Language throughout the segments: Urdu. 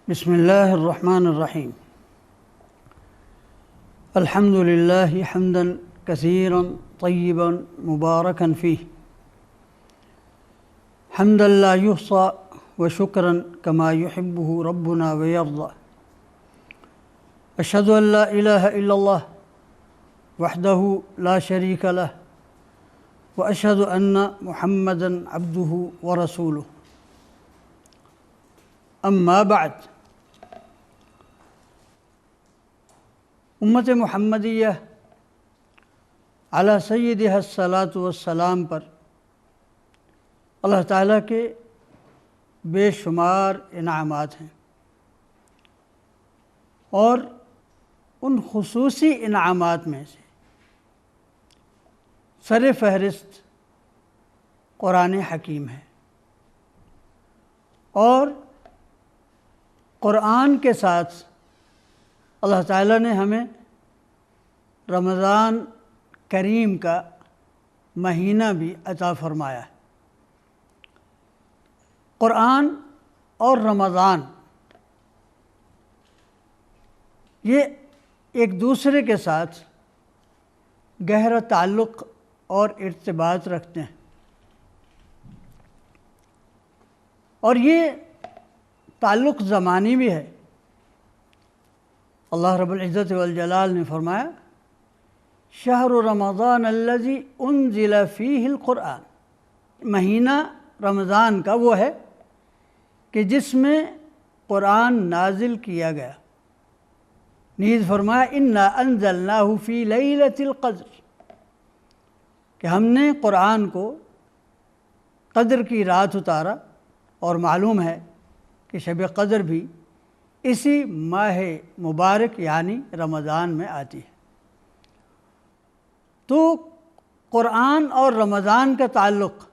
بسم الله الرحمن الرحيم. الحمد لله حمدا كثيرا طيبا مباركا فيه، حمدا لا يحصى وشكرا كما يحبه ربنا ويرضى. أشهد أن لا إله إلا الله وحده لا شريك له، وأشهد أن محمدا عبده ورسوله. اما بعد، امت محمدیہ علی سیدہا الصلاۃ والسلام پر اللہ تعالیٰ کے بے شمار انعامات ہیں، اور ان خصوصی انعامات میں سے سر فہرست قرآن حکیم ہے، اور قرآن کے ساتھ اللہ تعالیٰ نے ہمیں رمضان کریم کا مہینہ بھی عطا فرمایا ہے۔ قرآن اور رمضان یہ ایک دوسرے کے ساتھ گہرا تعلق اور ارتباط رکھتے ہیں، اور یہ تعلق زمانی بھی ہے۔ اللہ رب العزت والجلال نے فرمایا، شہر رمضان الذی انزل فیہ القرآن، مہینہ رمضان کا وہ ہے کہ جس میں قرآن نازل کیا گیا۔ نیز فرمایا، انا انزلناہ فی لیلۃ القدر، کہ ہم نے قرآن کو قدر کی رات اتارا، اور معلوم ہے کہ شب قدر بھی اسی ماہ مبارک یعنی رمضان میں آتی ہے۔ تو قرآن اور رمضان کا تعلق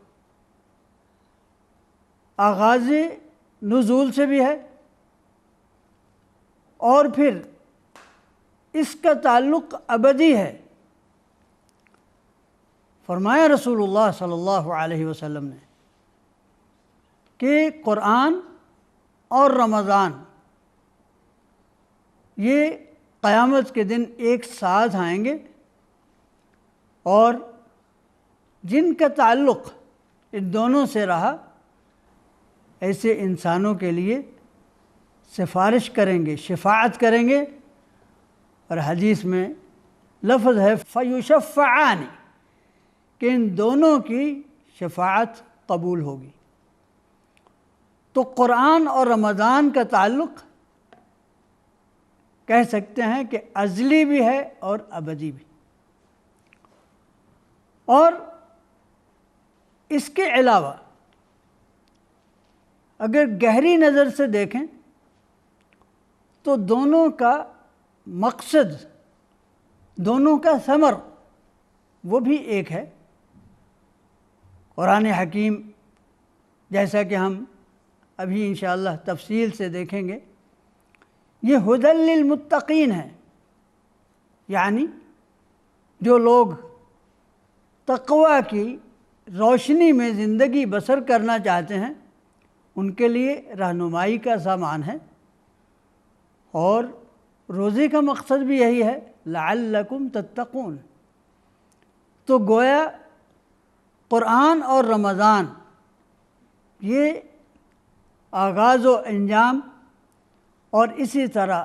آغاز نزول سے بھی ہے، اور پھر اس کا تعلق ابدی ہے۔ فرمایا رسول اللہ صلی اللہ علیہ وسلم نے کہ قرآن اور رمضان یہ قیامت کے دن ایک ساتھ آئیں گے، اور جن کا تعلق ان دونوں سے رہا ایسے انسانوں کے لیے سفارش کریں گے، شفاعت کریں گے، اور حدیث میں لفظ ہے فَيُشَفَّعَانِ، کہ ان دونوں کی شفاعت قبول ہوگی۔ تو قرآن اور رمضان کا تعلق کہہ سکتے ہیں کہ ازلی بھی ہے اور ابدی بھی۔ اور اس کے علاوہ اگر گہری نظر سے دیکھیں تو دونوں کا مقصد، دونوں کا ثمر وہ بھی ایک ہے۔ قرآن حکیم، جیسا کہ ہم ابھی انشاءاللہ تفصیل سے دیکھیں گے، یہ ھدی للمتقین ہے، یعنی جو لوگ تقوی کی روشنی میں زندگی بسر کرنا چاہتے ہیں ان کے لیے رہنمائی کا سامان ہے، اور روزے کا مقصد بھی یہی ہے، لعلکم تتقون۔ تو گویا قرآن اور رمضان یہ آغاز و انجام اور اسی طرح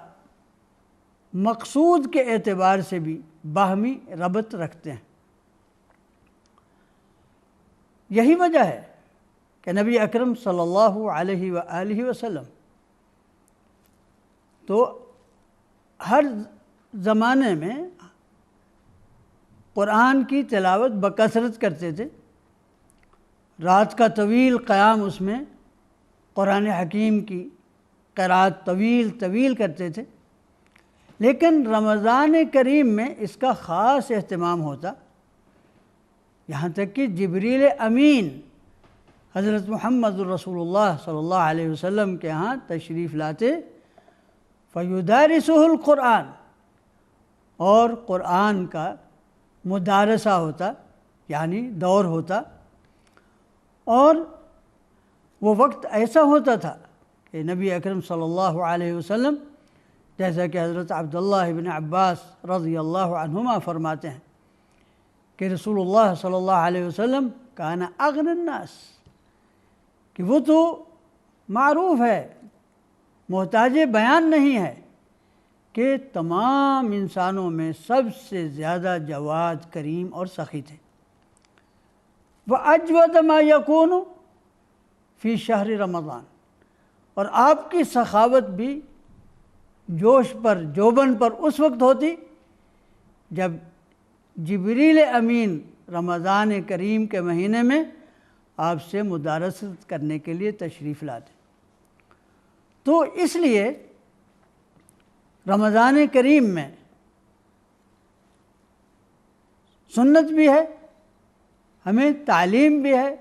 مقصود کے اعتبار سے بھی باہمی ربط رکھتے ہیں۔ یہی وجہ ہے کہ نبی اکرم صلی اللہ علیہ وآلہ وسلم تو ہر زمانے میں قرآن کی تلاوت بکثرت کرتے تھے، رات کا طویل قیام اس میں قرآن حکیم کی قرأت طویل کرتے تھے۔ لیکن رمضان کریم میں اس کا خاص اہتمام ہوتا، یہاں تک کہ جبریل امین حضرت محمد رسول اللہ صلی اللہ علیہ وسلم کے ہاں تشریف لاتے، فَيُدَارِسُهُ الْقُرْآنِ، اور قرآن کا مدارسہ ہوتا، یعنی دور ہوتا، اور وہ وقت ایسا ہوتا تھا کہ نبی اکرم صلی اللہ علیہ وسلم جیسا کہ حضرت عبداللہ بن عباس رضی اللہ عنہما فرماتے ہیں کہ رسول اللہ صلی اللہ علیہ وسلم کان اغنی الناس، کہ وہ تو معروف ہے، محتاج بیان نہیں ہے کہ تمام انسانوں میں سب سے زیادہ جواد، کریم اور سخی تھے۔ وَأَجْوَدَ مَا يَكُونُ فِي شَهْرِ رمضان، اور آپ کی سخاوت بھی جوش پر، جوبن پر اس وقت ہوتی جب جبریل امین رمضان کریم کے مہینے میں آپ سے مدارست کرنے کے لیے تشریف لاتے۔ تو اس لیے رمضان کریم میں سنت بھی ہے، ہمیں تعلیم بھی ہے،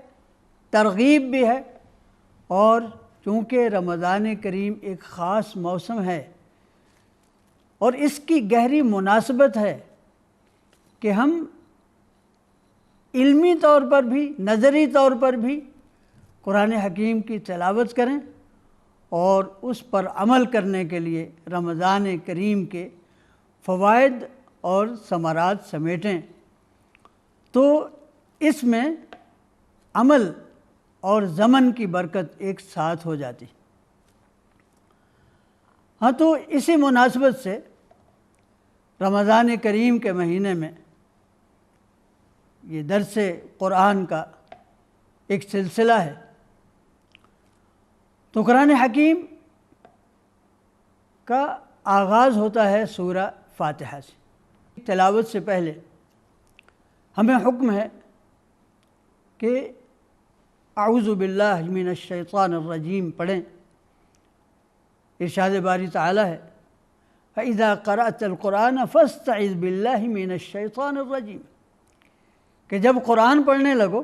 ترغیب بھی ہے، اور چونکہ رمضان کریم ایک خاص موسم ہے اور اس کی گہری مناسبت ہے کہ ہم علمی طور پر بھی، نظری طور پر بھی قرآن حکیم کی تلاوت کریں اور اس پر عمل کرنے کے لیے رمضان کریم کے فوائد اور ثمرات سمیٹیں، تو اس میں عمل اور زمن کی برکت ایک ساتھ ہو جاتی۔ ہاں، تو اسی مناسبت سے رمضان کریم کے مہینے میں یہ درس قرآن کا ایک سلسلہ ہے۔ تو قرآن حکیم کا آغاز ہوتا ہے سورہ فاتحہ سے۔ تلاوت سے پہلے ہمیں حکم ہے کہ اعوذ باللہ من الشیطان الرجیم پڑھیں۔ ارشاد باری تعالی ہے فَإِذَا قَرَأْتَ الْقُرْآنَ فَاسْتَعِذْ بِاللَّهِ مِنَ الشَّيْطَانِ الرَّجِيمِ، کہ جب قرآن پڑھنے لگو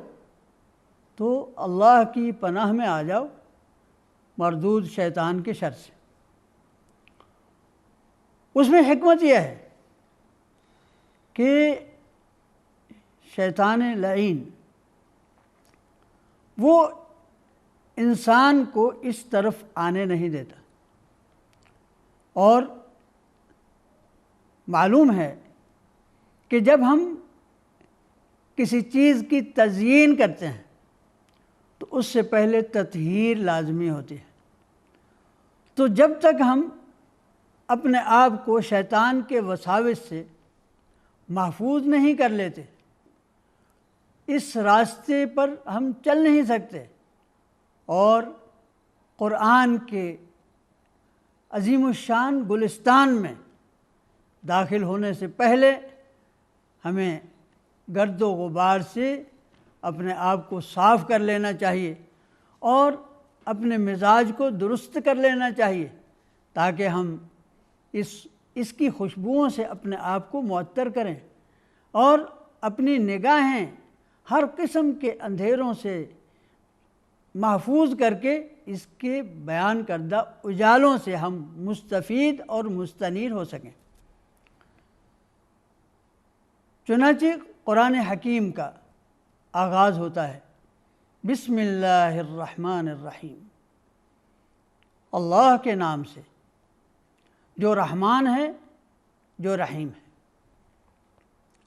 تو اللہ کی پناہ میں آ جاؤ مردود شیطان کے شر سے۔ اس میں حکمت یہ ہے کہ شیطان لعین وہ انسان کو اس طرف آنے نہیں دیتا، اور معلوم ہے کہ جب ہم کسی چیز کی تزیین کرتے ہیں تو اس سے پہلے تطہیر لازمی ہوتی ہے۔ تو جب تک ہم اپنے آپ کو شیطان کے وساوس سے محفوظ نہیں کر لیتے، اس راستے پر ہم چل نہیں سکتے، اور قرآن کے عظیم الشان گلستان میں داخل ہونے سے پہلے ہمیں گرد و غبار سے اپنے آپ کو صاف کر لینا چاہیے اور اپنے مزاج کو درست کر لینا چاہیے، تاکہ ہم اس کی خوشبوؤں سے اپنے آپ کو معطر کریں اور اپنی نگاہیں ہر قسم کے اندھیروں سے محفوظ کر کے اس کے بیان کردہ اجالوں سے ہم مستفید اور مستنیر ہو سکیں۔ چنانچہ قرآن حکیم کا آغاز ہوتا ہے بسم اللہ الرحمن الرحیم، اللہ کے نام سے جو رحمان ہے، جو رحیم ہے۔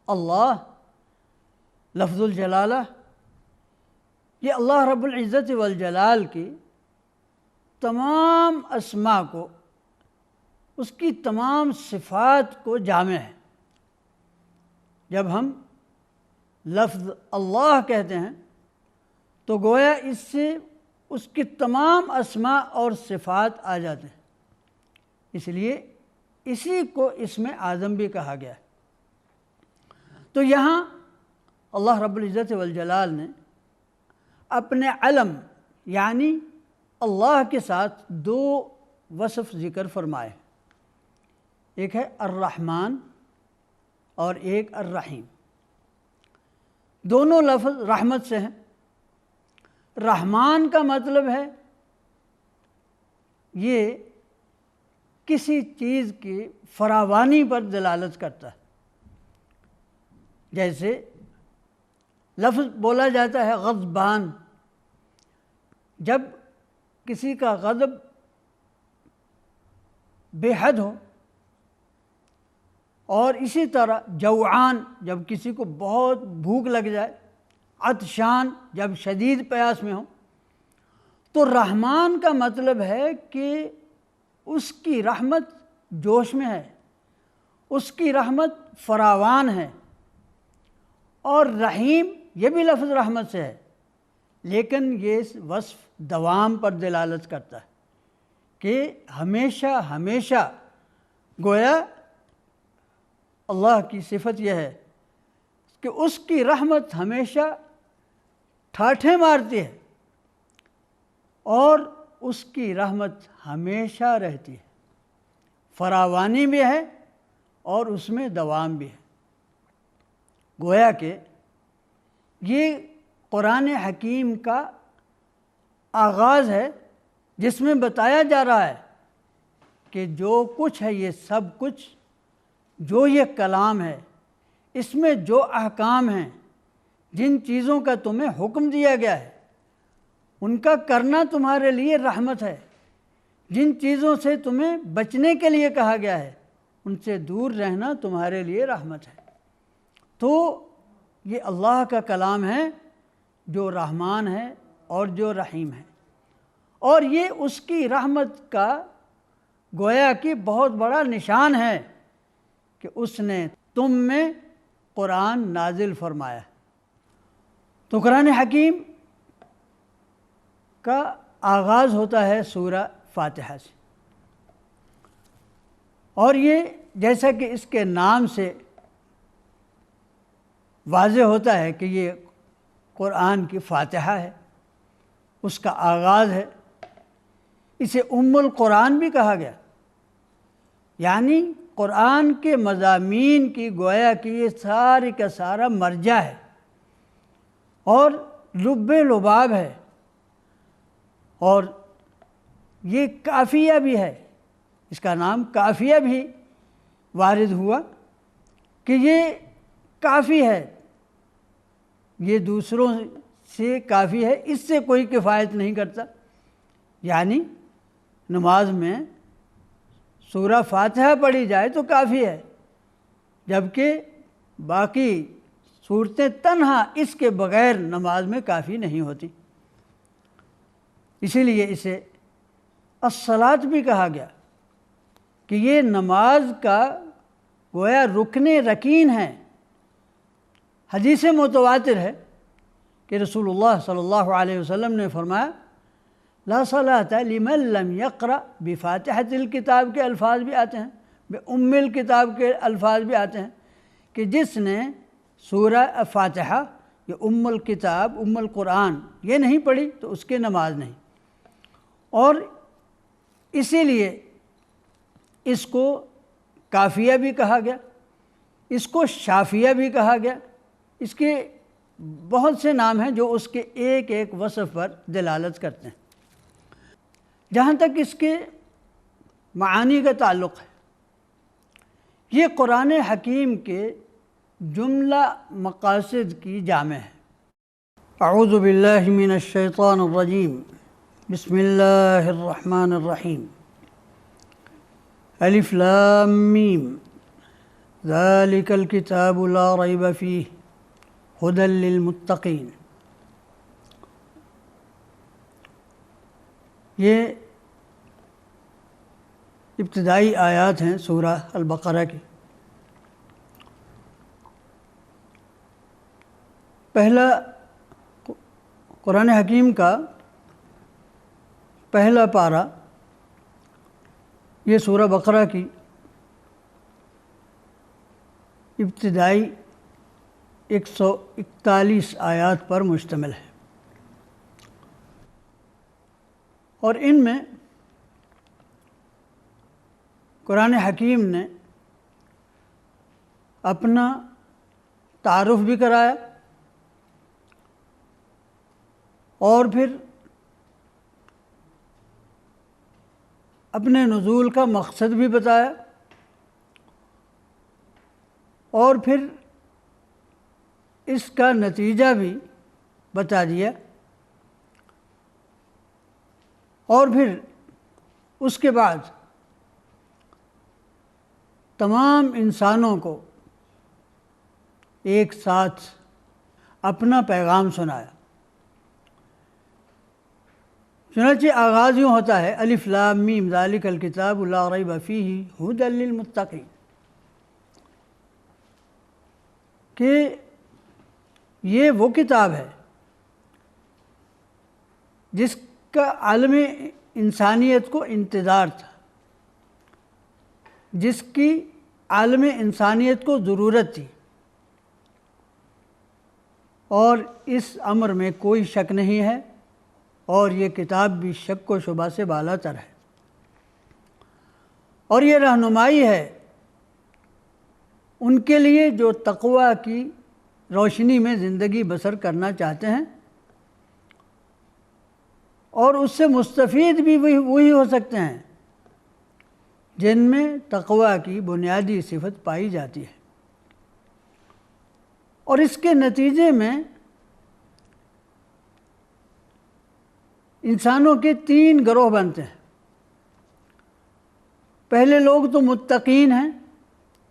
اللہ لفظ الجلالہ، یہ اللہ رب العزت والجلال کی تمام اسماء کو، اس کی تمام صفات کو جامع ہے۔ جب ہم لفظ اللہ کہتے ہیں تو گویا اس سے اس کی تمام اسماء اور صفات آ جاتے ہیں، اس لیے اسی کو اسم اعظم بھی کہا گیا ہے۔ تو یہاں اللہ رب العزت والجلال نے اپنے علم یعنی اللہ کے ساتھ دو وصف ذکر فرمائے، ایک ہے الرحمن اور ایک الرحیم۔ دونوں لفظ رحمت سے ہیں۔ رحمان کا مطلب ہے یہ کسی چیز کی فراوانی پر دلالت کرتا ہے، جیسے لفظ بولا جاتا ہے غضبان، جب کسی کا غضب بے حد ہو، اور اسی طرح جوعان جب کسی کو بہت بھوک لگ جائے، عطشان جب شدید پیاس میں ہو۔ تو رحمان کا مطلب ہے کہ اس کی رحمت جوش میں ہے، اس کی رحمت فراوان ہے، اور رحیم یہ بھی لفظ رحمت سے ہے، لیکن یہ وصف دوام پر دلالت کرتا ہے کہ ہمیشہ ہمیشہ، گویا اللہ کی صفت یہ ہے کہ اس کی رحمت ہمیشہ ٹھاٹھیں مارتی ہے، اور اس کی رحمت ہمیشہ رہتی ہے، فراوانی بھی ہے اور اس میں دوام بھی ہے۔ گویا کہ یہ قرآن حکیم کا آغاز ہے جس میں بتایا جا رہا ہے کہ جو کچھ ہے، یہ سب کچھ، جو یہ کلام ہے، اس میں جو احکام ہیں، جن چیزوں کا تمہیں حکم دیا گیا ہے ان کا کرنا تمہارے لیے رحمت ہے، جن چیزوں سے تمہیں بچنے کے لیے کہا گیا ہے ان سے دور رہنا تمہارے لیے رحمت ہے۔ تو یہ اللہ کا کلام ہے جو رحمان ہے اور جو رحیم ہے، اور یہ اس کی رحمت کا گویا کہ بہت بڑا نشان ہے کہ اس نے تم میں قرآن نازل فرمایا۔ تو قرآن حکیم کا آغاز ہوتا ہے سورہ فاتحہ سے، اور یہ جیسا کہ اس کے نام سے واضح ہوتا ہے کہ یہ قرآن کی فاتحہ ہے، اس کا آغاز ہے۔ اسے ام القرآن بھی کہا گیا، یعنی قرآن کے مضامین کی گویا کہ یہ سارے کا سارا مرجع ہے اور لب لباب ہے، اور یہ کافیہ بھی ہے، اس کا نام کافیہ بھی وارد ہوا کہ یہ کافی ہے، یہ دوسروں سے کافی ہے، اس سے کوئی کفایت نہیں کرتا۔ یعنی نماز میں سورہ فاتحہ پڑھی جائے تو کافی ہے، جبکہ باقی صورتیں تنہا اس کے بغیر نماز میں کافی نہیں ہوتی۔ اسی لیے اسے الصلاۃ بھی کہا گیا کہ یہ نماز کا گویا رکن رکین ہے۔ حدیث متواتر ہے کہ رسول اللہ صلی اللہ علیہ وسلم نے فرمایا لا صلاۃ لمن لم یقرأ بفاتحۃ الکتاب کے الفاظ بھی آتے ہیں، بأم الکتاب کے الفاظ بھی آتے ہیں کہ جس نے سورہ فاتحہ یہ ام الکتاب ام القرآن یہ نہیں پڑھی تو اس کی نماز نہیں۔ اور اسی لیے اس کو کافیہ بھی کہا گیا، اس کو شافیہ بھی کہا گیا، اس کے بہت سے نام ہیں جو اس کے ایک ایک وصف پر دلالت کرتے ہیں۔ جہاں تک اس کے معانی کا تعلق ہے، یہ قرآن حکیم کے جملہ مقاصد کی جامع ہے۔ اعوذ باللہ من الشیطان الرجیم، بسم اللہ الرحمن الرحیم، الف لام میم، ذالک الکتاب لا ریب فیہ ھدی للمتقین۔ یہ ابتدائی آیات ہیں سورہ البقرہ کی۔ پہلا قرآن حکیم کا پہلا پارہ یہ سورہ بقرہ کی ابتدائی 141 آیات پر مشتمل ہے، اور ان میں قرآن حکیم نے اپنا تعارف بھی کرایا، اور پھر اپنے نزول کا مقصد بھی بتایا، اور پھر اس کا نتیجہ بھی بتا دیا، اور پھر اس کے بعد تمام انسانوں کو ایک ساتھ اپنا پیغام سنایا۔ چنانچہ آغاز یوں ہوتا ہے الف لام میم ذالک الکتاب لا ریب فیہ ھدی للمتقین، کہ یہ وہ کتاب ہے جس کا عالم انسانیت کو انتظار تھا، جس کی عالم انسانیت کو ضرورت تھی، اور اس امر میں کوئی شک نہیں ہے، اور یہ کتاب بھی شک و شبہ سے بالا تر ہے، اور یہ رہنمائی ہے ان کے لیے جو تقوی کی روشنی میں زندگی بسر کرنا چاہتے ہیں، اور اس سے مستفید بھی وہی ہو سکتے ہیں جن میں تقوی کی بنیادی صفت پائی جاتی ہے۔ اور اس کے نتیجے میں انسانوں کے 3 گروہ بنتے ہیں۔ پہلے لوگ تو متقین ہیں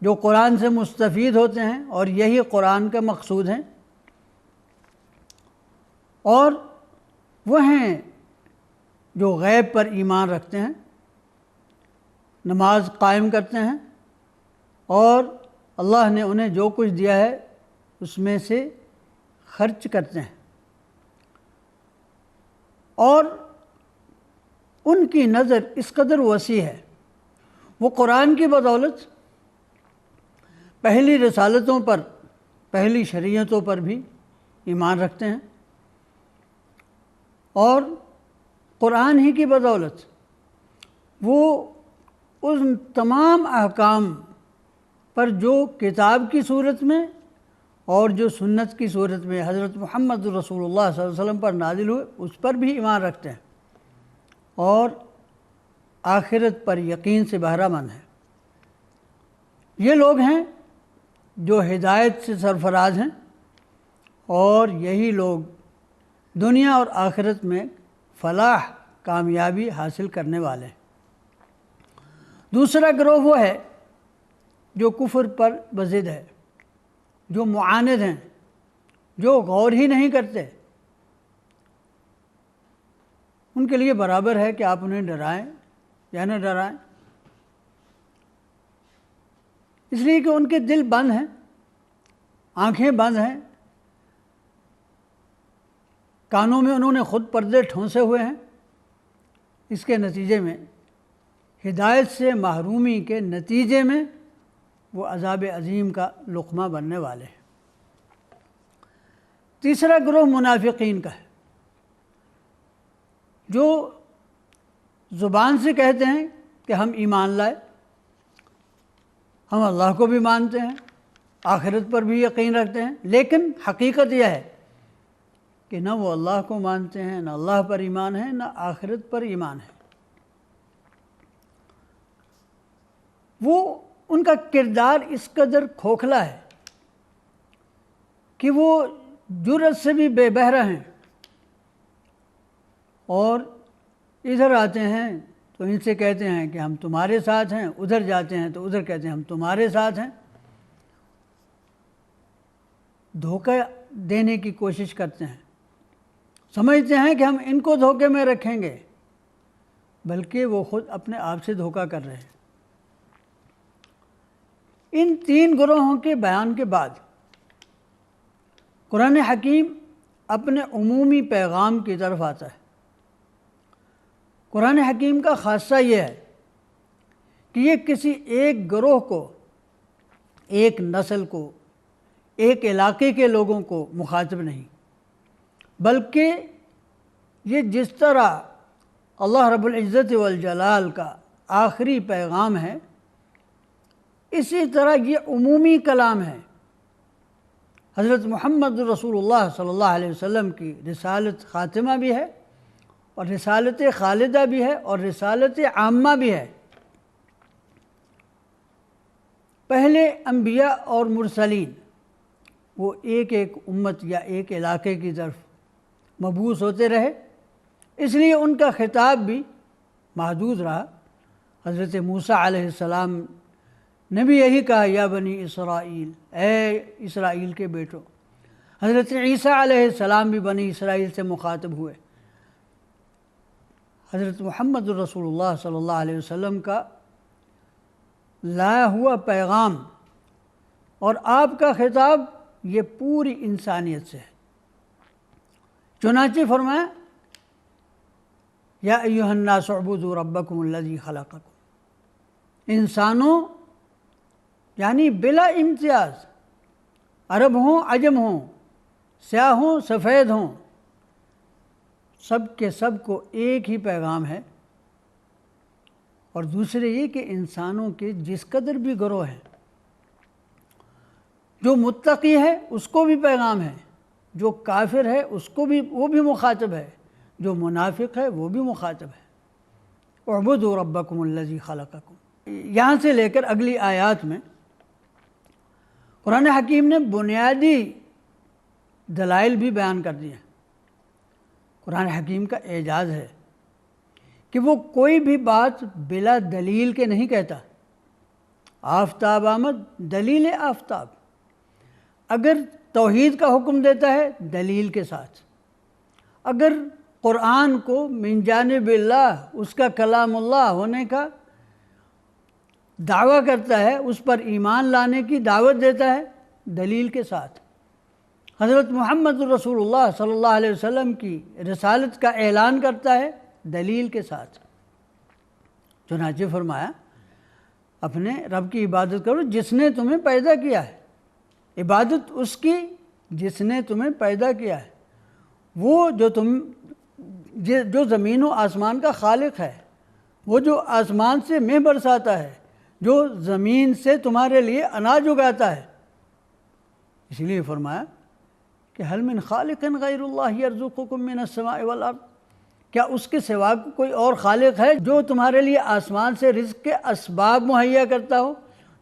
جو قرآن سے مستفید ہوتے ہیں، اور یہی قرآن کا مقصود ہے، اور وہ ہیں جو غیب پر ایمان رکھتے ہیں، نماز قائم کرتے ہیں، اور اللہ نے انہیں جو کچھ دیا ہے اس میں سے خرچ کرتے ہیں، اور ان کی نظر اس قدر وسیع ہے، وہ قرآن کی بدولت پہلی رسالتوں پر، پہلی شریعتوں پر بھی ایمان رکھتے ہیں، اور قرآن ہی کی بدولت وہ ان تمام احکام پر جو کتاب کی صورت میں اور جو سنت کی صورت میں حضرت محمد رسول اللہ صلی اللہ علیہ وسلم پر نازل ہوئے اس پر بھی ایمان رکھتے ہیں، اور آخرت پر یقین سے بہرہ مند ہیں۔ یہ لوگ ہیں جو ہدایت سے سرفراز ہیں، اور یہی لوگ دنیا اور آخرت میں فلاح، کامیابی حاصل کرنے والے ہیں۔ دوسرا گروہ وہ ہے جو کفر پر بضد ہے، جو معاند ہیں، جو غور ہی نہیں کرتے۔ ان کے لیے برابر ہے کہ آپ انہیں ڈرائیں یا نہ ڈرائیں، اس لیے کہ ان کے دل بند ہیں، آنکھیں بند ہیں، کانوں میں انہوں نے خود پردے ٹھونسے ہوئے ہیں۔ اس کے نتیجے میں ہدایت سے محرومی کے نتیجے میں وہ عذاب عظیم کا لقمہ بننے والے ہیں۔ تیسرا گروہ منافقین کا ہے، جو زبان سے کہتے ہیں کہ ہم ایمان لائے، ہم اللہ کو بھی مانتے ہیں، آخرت پر بھی یقین رکھتے ہیں، لیکن حقیقت یہ ہے کہ نہ وہ اللہ کو مانتے ہیں، نہ اللہ پر ایمان ہے، نہ آخرت پر ایمان ہے۔ وہ ان کا کردار اس قدر کھوکھلا ہے کہ وہ جرأت سے بھی بے بہرہ ہیں، اور ادھر آتے ہیں تو ان سے کہتے ہیں کہ ہم تمہارے ساتھ ہیں، ادھر جاتے ہیں تو ادھر کہتے ہیں ہم تمہارے ساتھ ہیں۔ دھوکہ دینے کی کوشش کرتے ہیں، سمجھتے ہیں کہ ہم ان کو دھوکے میں رکھیں گے، بلکہ وہ خود اپنے آپ سے دھوکہ کر رہے ہیں۔ ان 3 گروہوں کے بیان کے بعد قرآن حکیم اپنے عمومی پیغام کی طرف آتا ہے۔ قرآن حکیم کا خاصہ یہ ہے کہ یہ کسی ایک گروہ کو، ایک نسل کو، ایک علاقے کے لوگوں کو مخاطب نہیں، بلکہ یہ جس طرح اللہ رب العزت والجلال کا آخری پیغام ہے، اسی طرح یہ عمومی کلام ہے۔ حضرت محمد رسول اللہ صلی اللہ علیہ وسلم کی رسالت خاتمہ بھی ہے، اور رسالت خالدہ بھی ہے، اور رسالت عامہ بھی ہے۔ پہلے انبیاء اور مرسلین وہ ایک ایک امت یا ایک علاقے کی طرف مبعوث ہوتے رہے، اس لیے ان کا خطاب بھی محدود رہا۔ حضرت موسیٰ علیہ السلام نبی یہی کہا یا بنی اسرائیل، اے اسرائیل کے بیٹو۔ حضرت عیسیٰ علیہ السلام بھی بنی اسرائیل سے مخاطب ہوئے۔ حضرت محمد رسول اللہ صلی اللہ علیہ وسلم کا لایا ہوا پیغام اور آپ کا خطاب یہ پوری انسانیت سے ہے۔ چنانچہ فرمایا یا ایھا الناس اعبدوا ربکم الذی خلقکم، انسانوں یعنی بلا امتیاز، عرب ہوں عجم ہوں، سیاہ ہوں سفید ہوں، سب کے سب کو ایک ہی پیغام ہے۔ اور دوسرے یہ کہ انسانوں کے جس قدر بھی گروہ ہیں، جو متقی ہے اس کو بھی پیغام ہے، جو کافر ہے اس کو بھی وہ بھی مخاطب ہے، جو منافق ہے وہ بھی مخاطب ہے۔ اعبدوا ربکم الذی خلقکم۔ یہاں سے لے کر اگلی آیات میں قرآن حکیم نے بنیادی دلائل بھی بیان کر دیے۔ قرآن حکیم کا اعجاز ہے کہ وہ کوئی بھی بات بلا دلیل کے نہیں کہتا۔ آفتاب آمد، دلیل آفتاب۔ اگر توحید کا حکم دیتا ہے دلیل کے ساتھ، اگر قرآن کو من جانب اللہ، اس کا کلام اللہ ہونے کا دعویٰ کرتا ہے، اس پر ایمان لانے کی دعوت دیتا ہے دلیل کے ساتھ۔ حضرت محمد رسول اللہ صلی اللہ علیہ وسلم کی رسالت کا اعلان کرتا ہے دلیل کے ساتھ۔ چنانچہ فرمایا اپنے رب کی عبادت کرو جس نے تمہیں پیدا کیا ہے۔ عبادت اس کی جس نے تمہیں پیدا کیا ہے، وہ جو زمین و آسمان کا خالق ہے، وہ جو آسمان سے مہ برساتا ہے، جو زمین سے تمہارے لیے اناج اگاتا ہے۔ اس لیے فرمایا کہ هل من خالق غیر اللہ یرزقکم من السماء والارض، کیا اس کے سوا کوئی اور خالق ہے جو تمہارے لیے آسمان سے رزق کے اسباب مہیا کرتا ہو،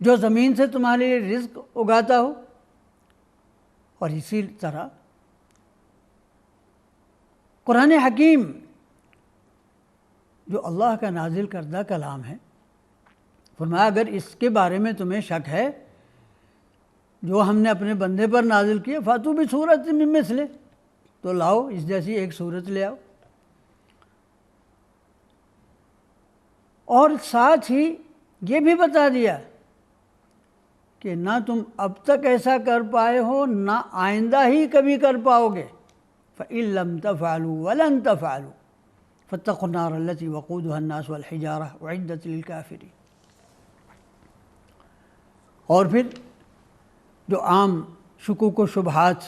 جو زمین سے تمہارے لیے رزق اگاتا ہو؟ اور اسی طرح قرآن حکیم جو اللہ کا نازل کردہ کلام ہے، فرمایا اگر اس کے بارے میں تمہیں شک ہے جو ہم نے اپنے بندے پر نازل کیا، فاتو بسورۃ من مثلہ، تو لاؤ اس جیسی ایک صورت لے آؤ۔ اور ساتھ ہی یہ بھی بتا دیا کہ نہ تم اب تک ایسا کر پائے ہو، نہ آئندہ ہی کبھی کر پاؤ گے۔ فَإِن لَّمْ تَفْعَلُوا وَلَن تَفْعَلُوا فَاتَّقُوا النَّارَ الَّتِي وَقُودُهَا النَّاسُ وَالْحِجَارَةُ أُعِدَّتْ لِلْكَافِرِينَ۔ اور پھر جو عام شکوک و شبہات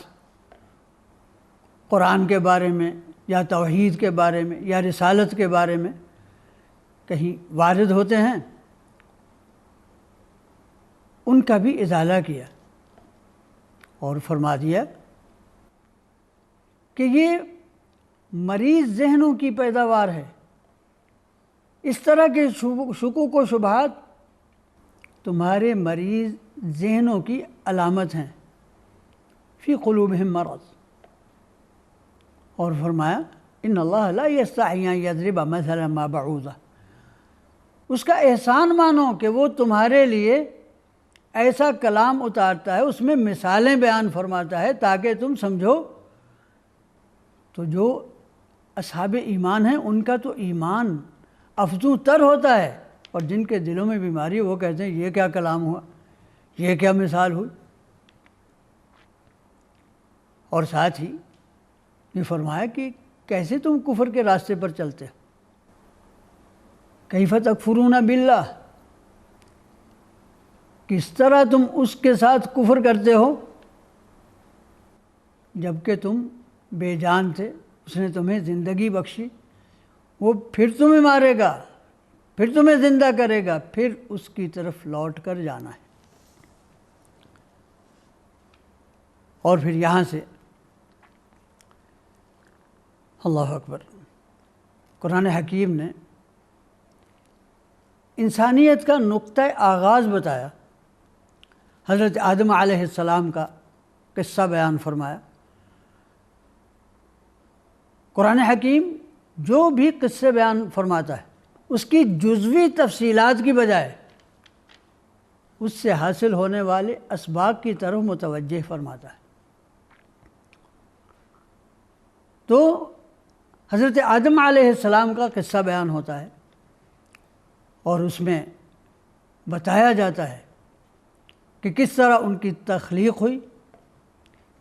قرآن کے بارے میں یا توحید کے بارے میں یا رسالت کے بارے میں کہیں وارد ہوتے ہیں، ان کا بھی ازالہ کیا اور فرما دیا کہ یہ مریض ذہنوں کی پیداوار ہے۔ اس طرح کے شکوک و شبہات تمہارے مریض ذہنوں کی علامت ہیں، فی قلوبہم مرض۔ اور فرمایا ان اللہ لا یستحیی ان یضرب مثلا ما بعوضہ، اس کا احسان مانو کہ وہ تمہارے لیے ایسا کلام اتارتا ہے، اس میں مثالیں بیان فرماتا ہے تاکہ تم سمجھو۔ تو جو اصحاب ایمان ہیں ان کا تو ایمان افزوں تر ہوتا ہے، اور جن کے دلوں میں بیماری وہ کہتے ہیں یہ کیا کلام ہوا، یہ کیا مثال ہوئی۔ اور ساتھ ہی یہ فرمایا کہ کیسے تم کفر کے راستے پر چلتے ہو، کیف تکفرون باللہ، کس طرح تم اس کے ساتھ کفر کرتے ہو جبکہ تم بے جان تھے، اس نے تمہیں زندگی بخشی، وہ پھر تمہیں مارے گا، پھر تمہیں زندہ کرے گا، پھر اس کی طرف لوٹ کر جانا ہے۔ اور پھر یہاں سے اللہ اکبر، قرآن حکیم نے انسانیت کا نقطہ آغاز بتایا، حضرت آدم علیہ السلام کا قصہ بیان فرمایا۔ قرآن حکیم جو بھی قصے بیان فرماتا ہے اس کی جزوی تفصیلات کی بجائے اس سے حاصل ہونے والے اسباب کی طرف متوجہ فرماتا ہے۔ تو حضرت آدم علیہ السلام کا قصہ بیان ہوتا ہے اور اس میں بتایا جاتا ہے کہ کس طرح ان کی تخلیق ہوئی،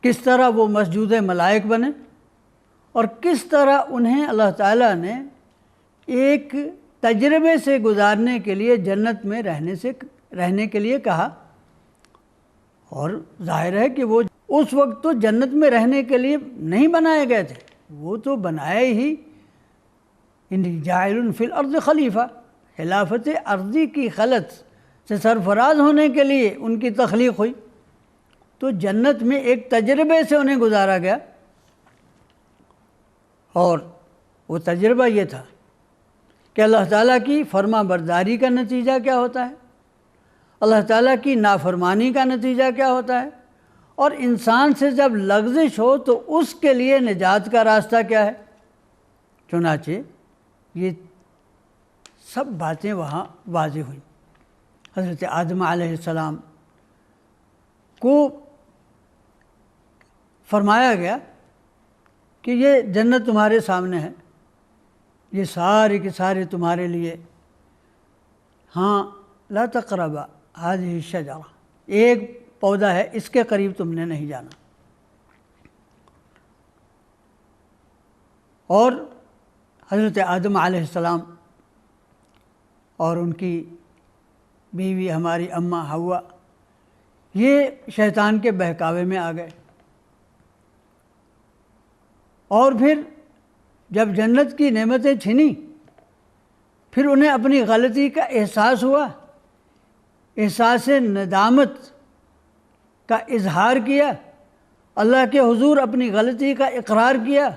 کس طرح وہ مسجود ملائک بنے، اور کس طرح انہیں اللہ تعالیٰ نے ایک تجربے سے گزارنے کے لیے جنت میں رہنے کے لیے کہا۔ اور ظاہر ہے کہ وہ اس وقت تو جنت میں رہنے کے لیے نہیں بنائے گئے تھے، وہ تو بنائے ہی انی جاعل فی الارض خلیفہ، خلافت ارضی کی خلط سے سرفراز ہونے کے لیے ان کی تخلیق ہوئی۔ تو جنت میں ایک تجربے سے انہیں گزارا گیا، اور وہ تجربہ یہ تھا کہ اللہ تعالیٰ کی فرما برداری کا نتیجہ کیا ہوتا ہے، اللہ تعالیٰ کی نافرمانی کا نتیجہ کیا ہوتا ہے، اور انسان سے جب لغزش ہو تو اس کے لیے نجات کا راستہ کیا ہے۔ چنانچہ یہ سب باتیں وہاں واضح ہوئیں۔ حضرت آدم علیہ السلام کو فرمایا گیا کہ یہ جنت تمہارے سامنے ہے، یہ سارے کے سارے تمہارے لیے، ہاں لا تقربا هذه الشجرہ، ایک پودا ہے اس کے قریب تم نے نہیں جانا۔ اور حضرت آدم علیہ السلام اور ان کی بیوی ہماری اماں حوا یہ شیطان کے بہکاوے میں آ گئے، اور پھر جب جنت کی نعمتیں چھنی، پھر انہیں اپنی غلطی کا احساس ہوا، احساس ندامت کا اظہار کیا، اللہ کے حضور اپنی غلطی کا اقرار کیا،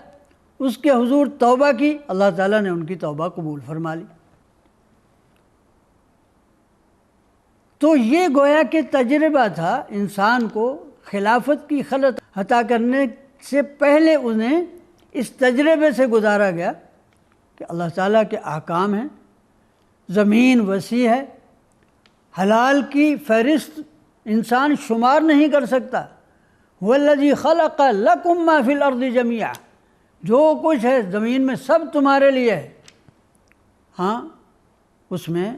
اس کے حضور توبہ کی، اللہ تعالیٰ نے ان کی توبہ قبول فرما لی۔ تو یہ گویا کہ تجربہ تھا انسان کو خلافت کی خلط عطا کرنے سے پہلے انہیں اس تجربے سے گزارا گیا کہ اللہ تعالیٰ کے احکام ہیں، زمین وسیع ہے، حلال کی فہرست انسان شمار نہیں کر سکتا، والذی خلق لکم ما فی الارض جمیعا، جو کچھ ہے زمین میں سب تمہارے لیے ہے۔ ہاں اس میں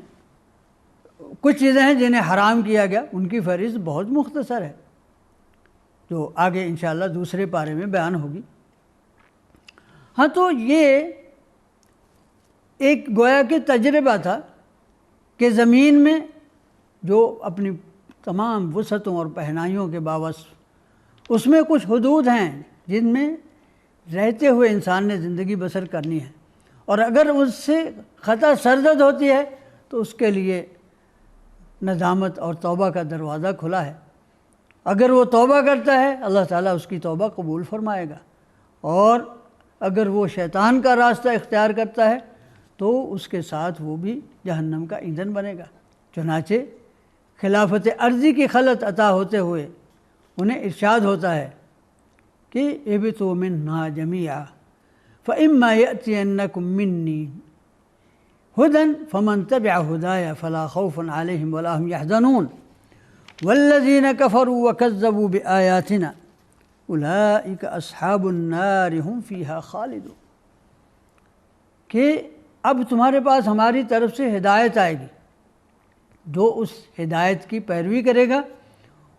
کچھ چیزیں ہیں جنہیں حرام کیا گیا، ان کی فہرست بہت مختصر ہے جو آگے انشاءاللہ دوسرے پارے میں بیان ہوگی۔ ہاں تو یہ ایک گویا کہ تجربہ تھا کہ زمین میں جو اپنی تمام وسعتوں اور پہنائیوں کے باوجود اس میں کچھ حدود ہیں جن میں رہتے ہوئے انسان نے زندگی بسر کرنی ہے، اور اگر اس سے خطا سرزد ہوتی ہے تو اس کے لیے ندامت اور توبہ کا دروازہ کھلا ہے۔ اگر وہ توبہ کرتا ہے اللہ تعالیٰ اس کی توبہ قبول فرمائے گا، اور اگر وہ شیطان کا راستہ اختیار کرتا ہے تو اس کے ساتھ وہ بھی جہنم کا ایندھن بنے گا۔ چنانچہ خلافت ارضی کی خلط عطا ہوتے ہوئے انہیں ارشاد ہوتا ہے کہ اہبطوا منہا جمیعا فإما یأتینکم منی ہدی فمن تبع ہدایا فلا خوف علیہم ولا هم یحزنون والذین کفروا وکذبوا بآیاتنا اولئک اصحاب النار هم فیہا خالدون، کہ اب تمہارے پاس ہماری طرف سے ہدایت آئے گی، جو اس ہدایت کی پیروی کرے گا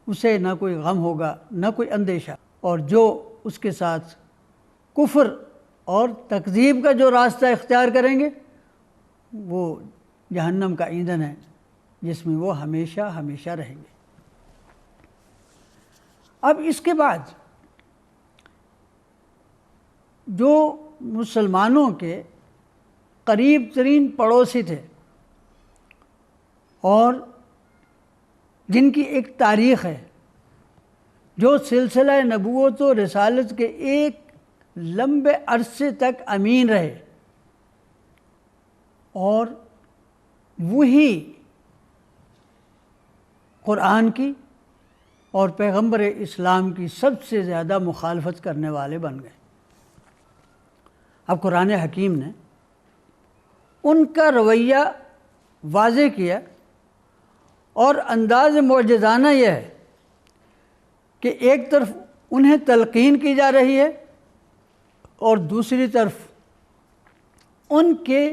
اسے نہ کوئی غم ہوگا نہ کوئی اندیشہ، اور جو اس کے ساتھ کفر اور تکذیب کا جو راستہ اختیار کریں گے وہ جہنم کا ایندھن ہے جس میں وہ ہمیشہ ہمیشہ رہیں گے۔ اب اس کے بعد جو مسلمانوں کے قریب ترین پڑوسی تھے اور جن کی ایک تاریخ ہے، جو سلسلہ نبوت و رسالت کے ایک لمبے عرصے تک امین رہے، اور وہی قرآن کی اور پیغمبر اسلام کی سب سے زیادہ مخالفت کرنے والے بن گئے۔ اب قرآن حکیم نے ان کا رویہ واضح کیا اور انداز معجزانہ یہ ہے کہ ایک طرف انہیں تلقین کی جا رہی ہے اور دوسری طرف ان کے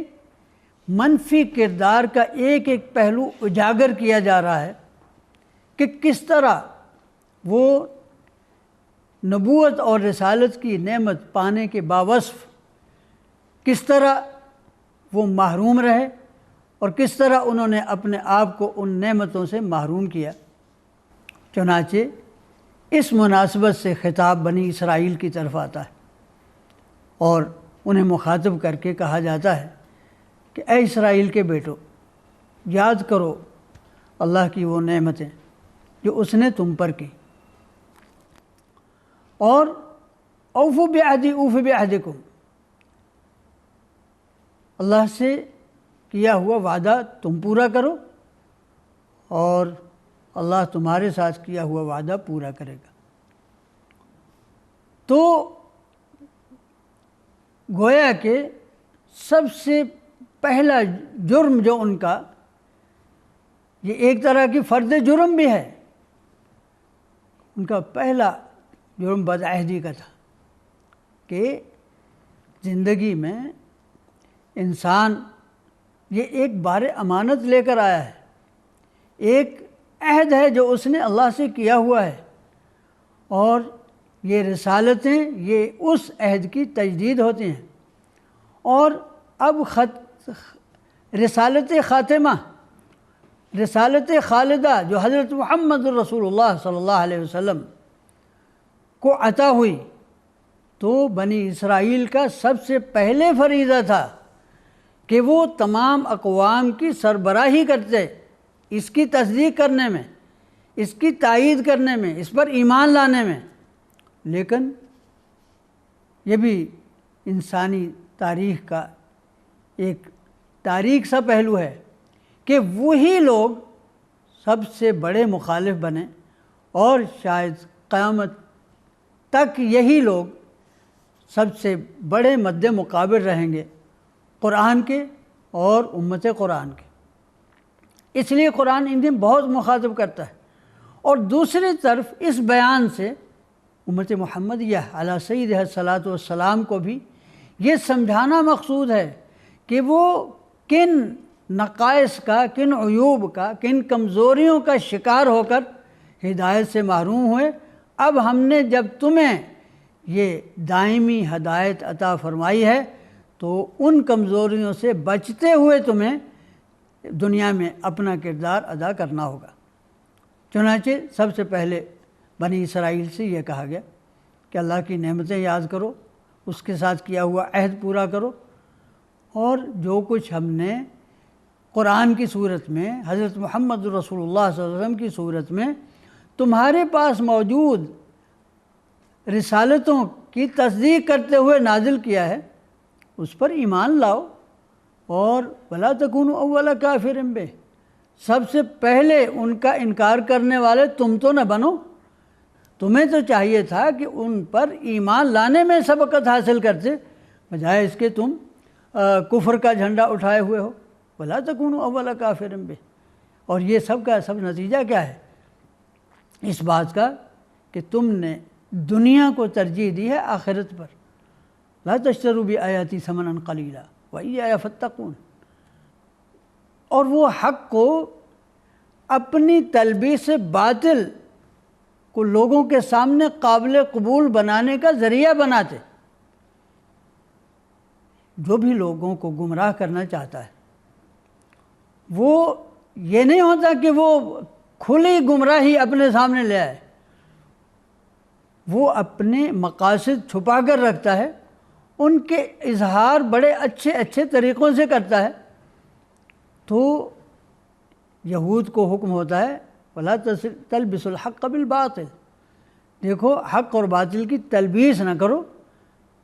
منفی کردار کا ایک ایک پہلو اجاگر کیا جا رہا ہے کہ کس طرح وہ نبوت اور رسالت کی نعمت پانے کے باوصف کس طرح وہ محروم رہے اور کس طرح انہوں نے اپنے آپ کو ان نعمتوں سے محروم کیا۔ چنانچہ اس مناسبت سے خطاب بنی اسرائیل کی طرف آتا ہے اور انہیں مخاطب کر کے کہا جاتا ہے کہ اے اسرائیل کے بیٹو، یاد کرو اللہ کی وہ نعمتیں جو اس نے تم پر کی، اور اوفوا بعہدی اوف بعہدکم، اللہ سے کیا ہوا وعدہ تم پورا کرو اور اللہ تمہارے ساتھ کیا ہوا وعدہ پورا کرے گا۔ تو گویا کہ سب سے پہلا جرم جو ان کا، یہ ایک طرح کی فرد جرم بھی ہے، ان کا پہلا جرم بدعہدی کا تھا کہ زندگی میں انسان یہ ایک بار امانت لے کر آیا ہے، ایک عہد ہے جو اس نے اللہ سے کیا ہوا ہے، اور یہ رسالتیں یہ اس عہد کی تجدید ہوتی ہیں، اور اب رسالت خاتمہ، رسالت خالدہ جو حضرت محمد الرسول اللہ صلی اللہ علیہ وسلم کو عطا ہوئی، تو بنی اسرائیل کا سب سے پہلے فریضہ تھا کہ وہ تمام اقوام کی سربراہی کرتے اس کی تصدیق کرنے میں، اس کی تائید کرنے میں، اس پر ایمان لانے میں۔ لیکن یہ بھی انسانی تاریخ کا ایک تاریخ سا پہلو ہے کہ وہی لوگ سب سے بڑے مخالف بنے، اور شاید قیامت تک یہی لوگ سب سے بڑے مد مقابل رہیں گے قرآن کے اور امت قرآن کے۔ اس لیے قرآن انہیں بہت مخاطب کرتا ہے، اور دوسری طرف اس بیان سے امت محمدیہ علیہ سیدہ الصلاۃ والسلام کو بھی یہ سمجھانا مقصود ہے کہ وہ کن نقائص کا، کن عیوب کا، کن کمزوریوں کا شکار ہو کر ہدایت سے محروم ہوئے۔ اب ہم نے جب تمہیں یہ دائمی ہدایت عطا فرمائی ہے تو ان کمزوریوں سے بچتے ہوئے تمہیں دنیا میں اپنا کردار ادا کرنا ہوگا۔ چنانچہ سب سے پہلے بنی اسرائیل سے یہ کہا گیا کہ اللہ کی نعمتیں یاد کرو، اس کے ساتھ کیا ہوا عہد پورا کرو، اور جو کچھ ہم نے قرآن کی صورت میں، حضرت محمد رسول اللہ صلی اللہ علیہ وسلم کی صورت میں تمہارے پاس موجود رسالتوں کی تصدیق کرتے ہوئے نازل کیا ہے، اس پر ایمان لاؤ، اور وَلَا تَكُونُوا أَوَّلَ كَافِرٍ بِهِ، سب سے پہلے ان کا انکار کرنے والے تم تو نہ بنو۔ تمہیں تو چاہیے تھا کہ ان پر ایمان لانے میں سبقت حاصل کرتے، بجائے اس کے تم کفر کا جھنڈا اٹھائے ہوئے ہو۔ وَلَا تَكُونُوا أَوَّلَ كَافِرٍ بِهِ، اور یہ سب کا سب نتیجہ کیا ہے اس بات کا کہ تم نے دنیا کو ترجیح دی ہے آخرت پر۔ لَا تَشْتَرُوا بِآيَاتِي ثَمَنًا قَلِيلًا وَإِيَّايَ فَاتَّقُونِ، اور وہ حق کو اپنی تلبیس باطل کو لوگوں کے سامنے قابل قبول بنانے کا ذریعہ بناتے۔ جو بھی لوگوں کو گمراہ کرنا چاہتا ہے وہ یہ نہیں ہوتا کہ وہ کھلی گمراہی اپنے سامنے لے آئے، وہ اپنے مقاصد چھپا کر رکھتا ہے، ان کے اظہار بڑے اچھے اچھے طریقوں سے کرتا ہے۔ تو یہود کو حکم ہوتا ہے وَلَا تَلْبِسُوا الْحَقَّ بِالْبَاطِلِ، دیکھو حق اور باطل کی تلبیس نہ کرو،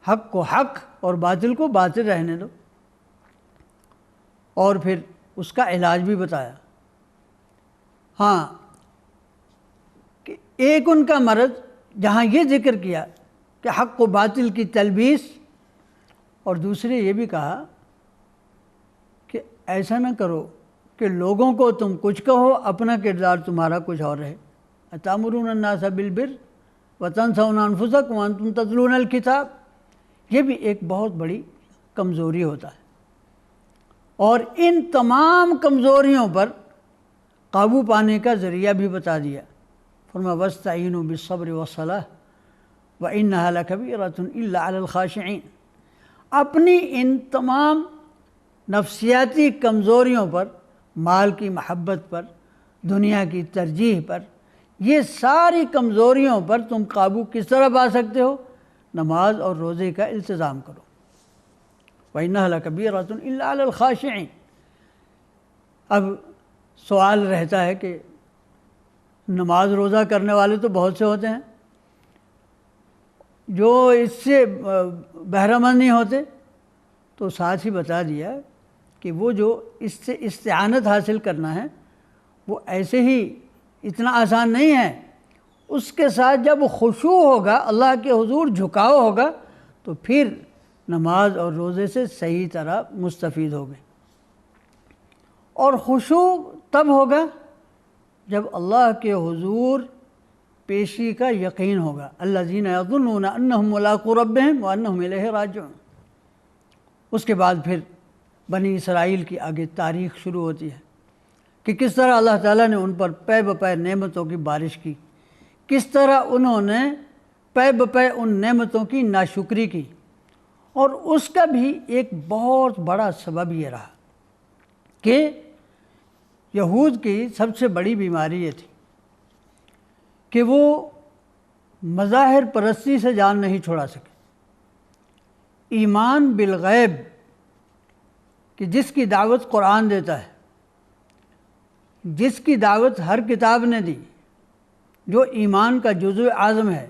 حق کو حق اور باطل کو باطل رہنے دو۔ اور پھر اس کا علاج بھی بتایا، ہاں کہ ایک ان کا مرض جہاں یہ ذکر کیا کہ حق و باطل کی تلبیس، اور دوسرے یہ بھی کہا کہ ایسا نہ کرو کہ لوگوں کو تم کچھ کہو، اپنا کردار تمہارا کچھ اور رہے۔ اتامرون الناس بالبر وتنسون انفسکم وانتم تتلون الکتاب، یہ بھی ایک بہت بڑی کمزوری ہوتا ہے۔ اور ان تمام کمزوریوں پر قابو پانے کا ذریعہ بھی بتا دیا، فرمایا واستعینوا بالصبر والصلاۃ وانھا لکبیرۃ الا علی الخاشعین۔ اپنی ان تمام نفسیاتی کمزوریوں پر، مال کی محبت پر، دنیا کی ترجیح پر، یہ ساری کمزوریوں پر تم قابو کس طرح پا سکتے ہو؟ نماز اور روزے کا التزام کرو۔ وَإِنَّهَا لَكَبِيرَةٌ إِلَّا عَلَى الْخَاشِعِينَ۔ اب سوال رہتا ہے کہ نماز روزہ کرنے والے تو بہت سے ہوتے ہیں، جو اس سے بہرہ مند نہیں ہوتے، تو ساتھ ہی بتا دیا کہ وہ جو اس سے استعانت حاصل کرنا ہے وہ ایسے ہی اتنا آسان نہیں ہے۔ اس کے ساتھ جب خشوع ہوگا، اللہ کے حضور جھکاؤ ہوگا، تو پھر نماز اور روزے سے صحیح طرح مستفید ہوگے۔ اور خشوع تب ہوگا جب اللہ کے حضور پیشی کا یقین ہوگا۔ الذین یظنون انہم ملاقو ربہم وانہم الیہ راجعون۔ اس کے بعد پھر بنی اسرائیل کی آگے تاریخ شروع ہوتی ہے کہ کس طرح اللہ تعالیٰ نے ان پر پے بپے نعمتوں کی بارش کی، کس طرح انہوں نے پے بپے ان نعمتوں کی ناشکری کی۔ اور اس کا بھی ایک بہت بڑا سبب یہ رہا کہ یہود کی سب سے بڑی بیماری یہ تھی کہ وہ مظاہر پرستی سے جان نہیں چھڑا سکے۔ ایمان بالغیب کہ جس کی دعوت قرآن دیتا ہے، جس کی دعوت ہر کتاب نے دی، جو ایمان کا جزو اعظم ہے،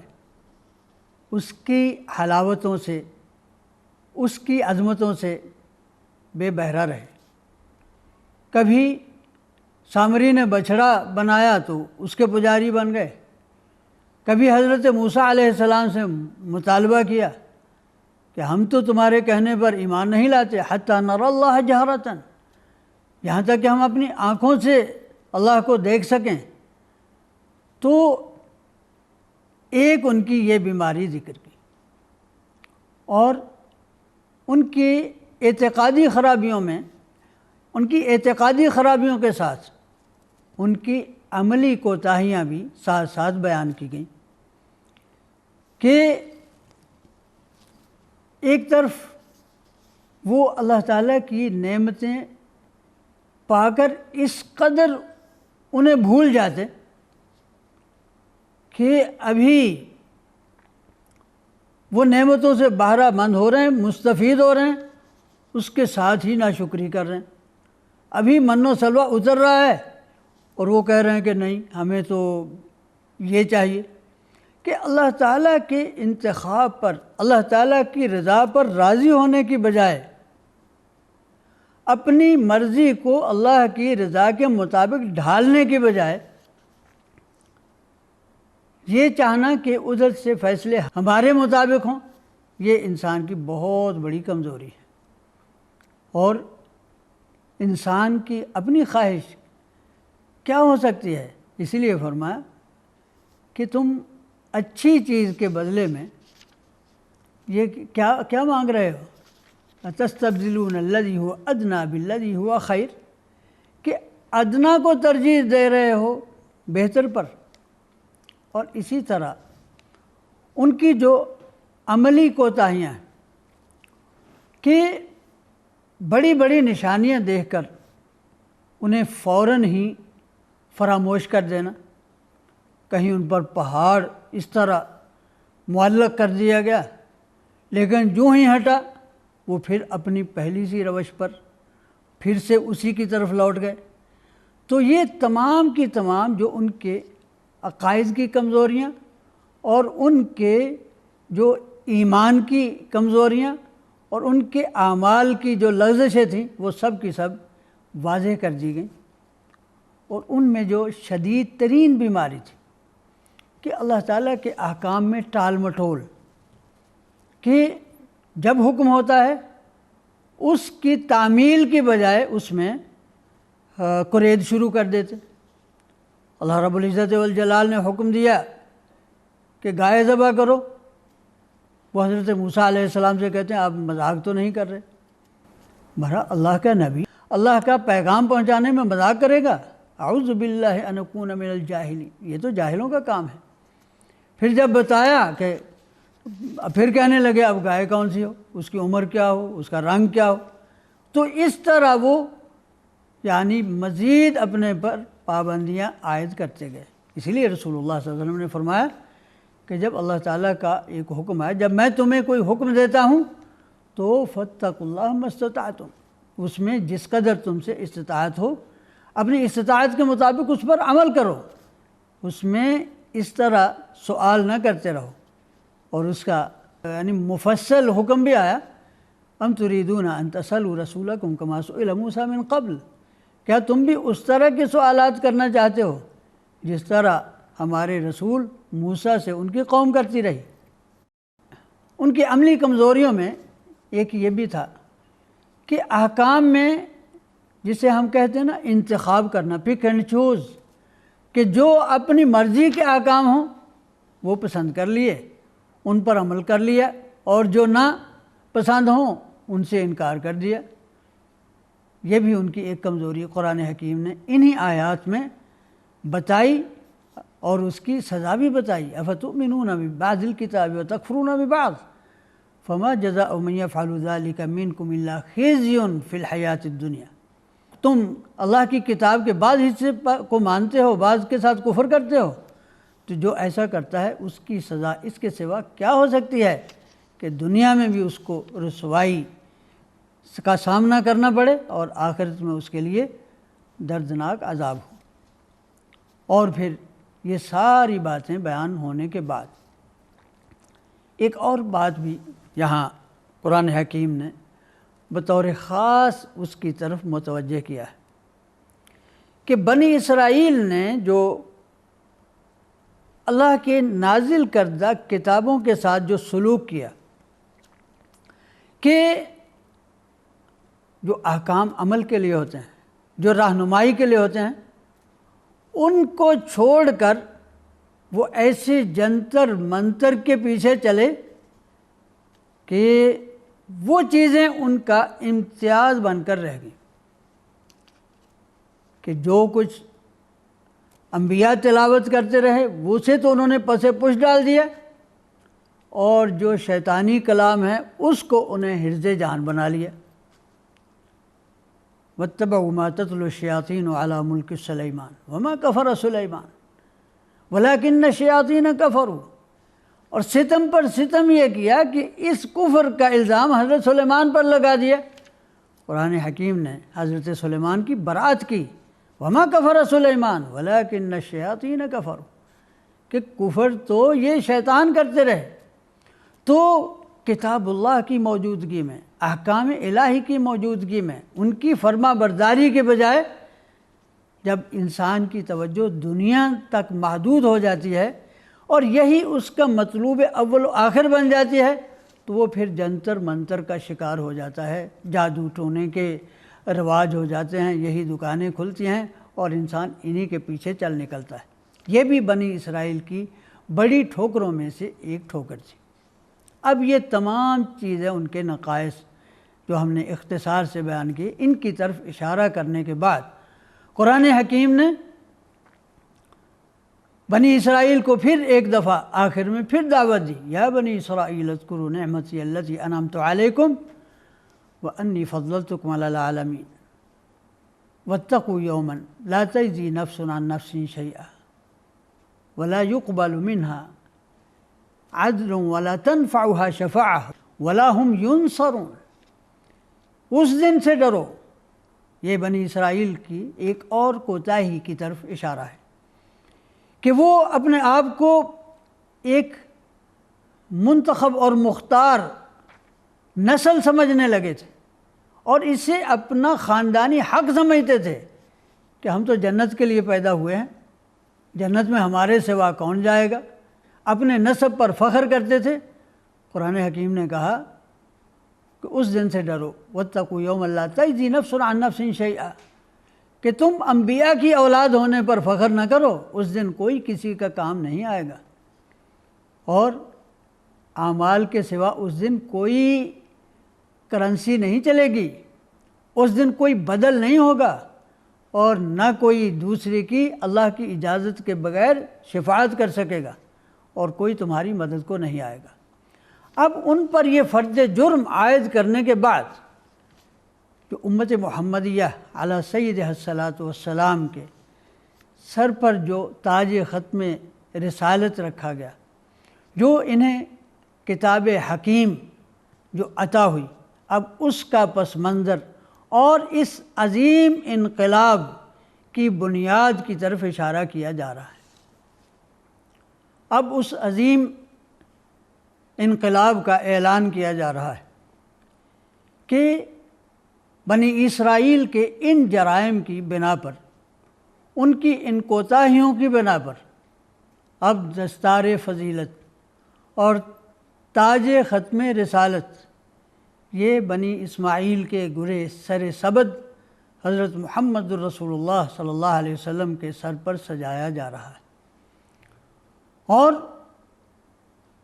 اس کی حلاوتوں سے، اس کی عظمتوں سے بے بہرہ رہے۔ کبھی سامری نے بچھڑا بنایا تو اس کے پجاری بن گئے، کبھی حضرت موسیٰ علیہ السلام سے مطالبہ کیا کہ ہم تو تمہارے کہنے پر ایمان نہیں لاتے حتی نری اللہ جہرۃ، یہاں تک کہ ہم اپنی آنکھوں سے اللہ کو دیکھ سکیں۔ تو ایک ان کی یہ بیماری ذکر کی، اور ان کی اعتقادی خرابیوں میں، ان کی اعتقادی خرابیوں کے ساتھ ان کی عملی کوتاہیاں بھی ساتھ ساتھ بیان کی گئیں کہ ایک طرف وہ اللہ تعالیٰ کی نعمتیں پا کر اس قدر انہیں بھول جاتے کہ ابھی وہ نعمتوں سے بہرہ مند ہو رہے ہیں، مستفید ہو رہے ہیں، اس کے ساتھ ہی ناشکری کر رہے ہیں۔ ابھی من و سلوہ اتر رہا ہے اور وہ کہہ رہے ہیں کہ نہیں، ہمیں تو یہ چاہیے کہ اللہ تعالیٰ کے انتخاب پر، اللہ تعالیٰ کی رضا پر راضی ہونے کی بجائے اپنی مرضی کو اللہ کی رضا کے مطابق ڈھالنے کی بجائے یہ چاہنا کہ ادھر سے فیصلے ہمارے مطابق ہوں، یہ انسان کی بہت بڑی کمزوری ہے۔ اور انسان کی اپنی خواہش کیا ہو سکتی ہے؟ اسی لیے فرمایا کہ تم اچھی چیز کے بدلے میں یہ کیا مانگ رہے ہو؟ تستبدلون الذی هو ادنی بالذی هو خیر، کہ ادنا کو ترجیح دے رہے ہو بہتر پر۔ اور اسی طرح ان کی جو عملی کوتاہیاں ہیں کہ بڑی بڑی نشانیاں دیکھ کر انہیں فوراً ہی فراموش کر دینا، کہیں ان پر پہاڑ اس طرح معلق کر دیا گیا، لیکن جو ہی ہٹا وہ پھر اپنی پہلی سی روش پر پھر سے اسی کی طرف لوٹ گئے۔ تو یہ تمام کی تمام جو ان کے عقائد کی کمزوریاں اور ان کے جو ایمان کی کمزوریاں اور ان کے اعمال کی جو لغزشیں تھیں، وہ سب کی سب واضح کر دی گئیں۔ اور ان میں جو شدید ترین بیماری تھی کہ اللہ تعالیٰ کے احکام میں ٹال مٹول، کہ جب حکم ہوتا ہے اس کی تعمیل کی بجائے اس میں قرید شروع کر دیتے۔ اللہ رب العزت والجلال نے حکم دیا کہ گائے ذبح کرو، وہ حضرت موسیٰ علیہ السلام سے کہتے ہیں آپ مذاق تو نہیں کر رہے؟ بھلا اللہ کا نبی اللہ کا پیغام پہنچانے میں مذاق کرے گا؟ اعوذ باللہ ان اکون من الجاہلین، یہ تو جاہلوں کا کام ہے۔ پھر جب بتایا کہ پھر کہنے لگے اب گائے کون سی ہو، اس کی عمر کیا ہو، اس کا رنگ کیا ہو، تو اس طرح وہ یعنی مزید اپنے پر پابندیاں عائد کرتے گئے۔ اسی لیے رسول اللہ صلی اللہ علیہ وسلم نے فرمایا کہ جب اللہ تعالیٰ کا ایک حکم ہے، جب میں تمہیں کوئی حکم دیتا ہوں تو فاتقوا اللہ ما استطعتم، اس میں جس قدر تم سے استطاعت ہو اپنی استطاعت کے مطابق اس پر عمل کرو، اس میں اس طرح سوال نہ کرتے رہو۔ اور اس کا یعنی مفصل حکم بھی آیا، ام تريدون ان تسألوا رسولکم کما سئل موسیٰ من قبل، کیا تم بھی اس طرح کے سوالات کرنا چاہتے ہو جس طرح ہمارے رسول موسیٰ سے ان کی قوم کرتی رہی؟ ان کی عملی کمزوریوں میں ایک یہ بھی تھا کہ احکام میں جسے ہم کہتے ہیں نا انتخاب کرنا، پک اینڈ چوز، کہ جو اپنی مرضی کے احکام ہوں وہ پسند کر لیے، ان پر عمل کر لیا، اور جو نہ پسند ہوں ان سے انکار کر دیا۔ یہ بھی ان کی ایک کمزوری قرآن حکیم نے انہی آیات میں بتائی اور اس کی سزا بھی بتائی۔ افتؤمنون ببعض الکتاب وتکفرون ببعض فما جزاء من یفعل ذلک منکم الا خزی فی الحیاۃ الدنیا، تم اللہ کی کتاب کے بعض حصے کو مانتے ہو، بعض کے ساتھ کفر کرتے ہو، تو جو ایسا کرتا ہے اس کی سزا اس کے سوا کیا ہو سکتی ہے کہ دنیا میں بھی اس کو رسوائی کا سامنا کرنا پڑے اور آخرت میں اس کے لیے دردناک عذاب ہو۔ اور پھر یہ ساری باتیں بیان ہونے کے بعد ایک اور بات بھی یہاں قرآن حکیم نے بطور خاص اس کی طرف متوجہ کیا ہے کہ بنی اسرائیل نے جو اللہ کے نازل کردہ کتابوں کے ساتھ جو سلوک کیا، کہ جو احکام عمل کے لیے ہوتے ہیں، جو رہنمائی کے لیے ہوتے ہیں، ان کو چھوڑ کر وہ ایسے جنتر منتر کے پیچھے چلے کہ وہ چیزیں ان کا امتیاز بن کر رہ گئیں، کہ جو کچھ انبیاء تلاوت کرتے رہے وہ سے تو انہوں نے پس پش ڈال دیا، اور جو شیطانی کلام ہے اس کو انہیں حرز جان بنا لیا۔ واتبعوا ما تتلو الشیاطین علی ملک سلیمان وما کفر سلیمان ولکن الشیاطین کفروا، اور ستم پر ستم یہ کیا کہ اس کفر کا الزام حضرت سلیمان پر لگا دیا۔ قرآن حکیم نے حضرت سلیمان کی برات کی، وما کفر سلیمان ولکن الشیاطین کفروا، کہ کفر تو یہ شیطان کرتے رہے۔ تو کتاب اللہ کی موجودگی میں، احکام الہی کی موجودگی میں، ان کی فرما برداری کے بجائے جب انسان کی توجہ دنیا تک محدود ہو جاتی ہے اور یہی اس کا مطلوب اول و آخر بن جاتی ہے، تو وہ پھر جنتر منتر کا شکار ہو جاتا ہے، جادو ٹونے کے رواج ہو جاتے ہیں، یہی دکانیں کھلتی ہیں اور انسان انہی کے پیچھے چل نکلتا ہے۔ یہ بھی بنی اسرائیل کی بڑی ٹھوکروں میں سے ایک ٹھوکر تھی۔ اب یہ تمام چیزیں ان کے نقائص جو ہم نے اختصار سے بیان کی، ان کی طرف اشارہ کرنے کے بعد قرآن حکیم نے بنی اسرائیل کو پھر ایک دفعہ آخر میں پھر دعوت دی، یا بنی اسرائیل اذکروا نعمتی التی انعمت علیکم وانی فضلتکم علی العالمین واتقوا یوما لا تجزی نفس عن نفس شیئا ولا يقبل منها عدل ولا تنفعها شفاعة ولا هم ينصرون۔ اس دن سے ڈرو، یہ بنی اسرائیل کی ایک اور کوتاہی کی طرف اشارہ ہے کہ وہ اپنے آپ کو ایک منتخب اور مختار نسل سمجھنے لگے تھے اور اسے اپنا خاندانی حق سمجھتے تھے کہ ہم تو جنت کے لیے پیدا ہوئے ہیں، جنت میں ہمارے سوا کون جائے گا، اپنے نسب پر فخر کرتے تھے۔ قرآن حکیم نے کہا کہ اس دن سے ڈرو، واتقوا یوما لا تجزی نفس عن نفس شیئا، کہ تم انبیاء کی اولاد ہونے پر فخر نہ کرو، اس دن کوئی کسی کا کام نہیں آئے گا، اور اعمال کے سوا اس دن کوئی کرنسی نہیں چلے گی، اس دن کوئی بدل نہیں ہوگا، اور نہ کوئی دوسرے کی اللہ کی اجازت کے بغیر شفاعت کر سکے گا، اور کوئی تمہاری مدد کو نہیں آئے گا۔ اب ان پر یہ فرض جرم عائد کرنے کے بعد جو امت محمدیہ علی سیدہ الصلاۃ والسلام کے سر پر جو تاج ختم رسالت رکھا گیا، جو انہیں کتاب حکیم جو عطا ہوئی، اب اس کا پس منظر اور اس عظیم انقلاب کی بنیاد کی طرف اشارہ کیا جا رہا ہے۔ اب اس عظیم انقلاب کا اعلان کیا جا رہا ہے کہ بنی اسرائیل کے ان جرائم کی بنا پر، ان کی ان کوتاہیوں کی بنا پر، اب دستار فضیلت اور تاج ختم رسالت یہ بنی اسماعیل کے گرے سر سبد حضرت محمد الرسول اللہ صلی اللہ علیہ وسلم کے سر پر سجایا جا رہا ہے، اور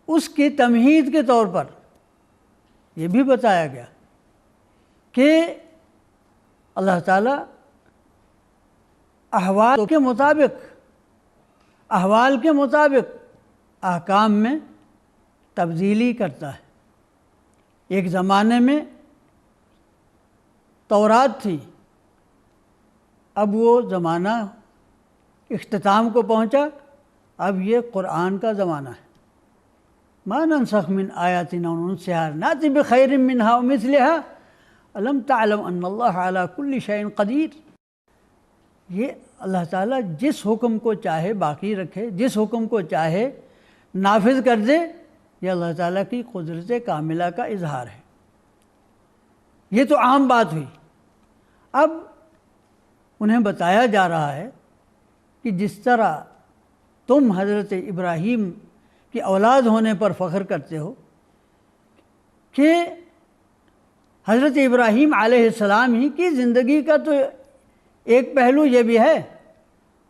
اس کی تمہید کے طور پر یہ بھی بتایا گیا کہ اللہ تعالیٰ احوال کے مطابق احکام میں تبدیلی کرتا ہے۔ ایک زمانے میں تورات تھی، اب وہ زمانہ اختتام کو پہنچا، اب یہ قرآن کا زمانہ ہے۔ ما ننسخ من آیات او ننسها نأتی بخیر منها ومثلها الم تعلم ان اللہ علی کل شیء قدیر۔ یہ اللہ تعالیٰ جس حکم کو چاہے باقی رکھے، جس حکم کو چاہے نافذ کر دے، یہ اللہ تعالیٰ کی قدرت کاملہ کا اظہار ہے۔ یہ تو عام بات ہوئی۔ اب انہیں بتایا جا رہا ہے کہ جس طرح تم حضرت ابراہیم کی اولاد ہونے پر فخر کرتے ہو، کہ حضرت ابراہیم علیہ السلام ہی کی زندگی کا تو ایک پہلو یہ بھی ہے،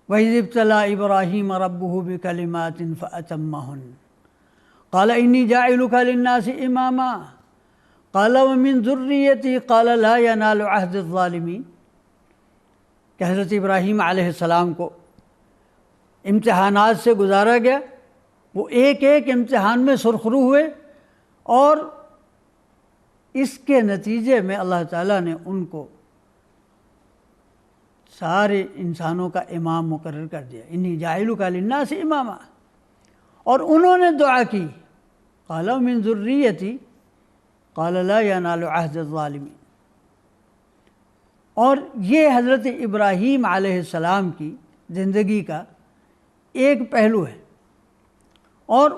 وَإِذِ ابْتَلَىٰ إِبْرَاهِيمَ رَبُّهُ بِكَلِمَاتٍ فَأَتَمَّهُنَّ قَالَ إِنِّي جَاعِلُكَ لِلنَّاسِ إِمَامًا قَالَ وَمِن ذُرِّيَّتِي قَالَ لَا يَنَالُ عَهْدِ الظَّالِمِينَ کہ حضرت ابراہیم علیہ السلام کو امتحانات سے گزارا گیا، وہ ایک ایک امتحان میں سرخرو ہوئے، اور اس کے نتیجے میں اللہ تعالیٰ نے ان کو سارے انسانوں کا امام مقرر کر دیا، انی جاعلک للناس اماما، اور انہوں نے دعا کی، قال من ذریتی قال لا ینال عہد الظالمین۔ اور یہ حضرت ابراہیم علیہ السلام کی زندگی کا ایک پہلو ہے، اور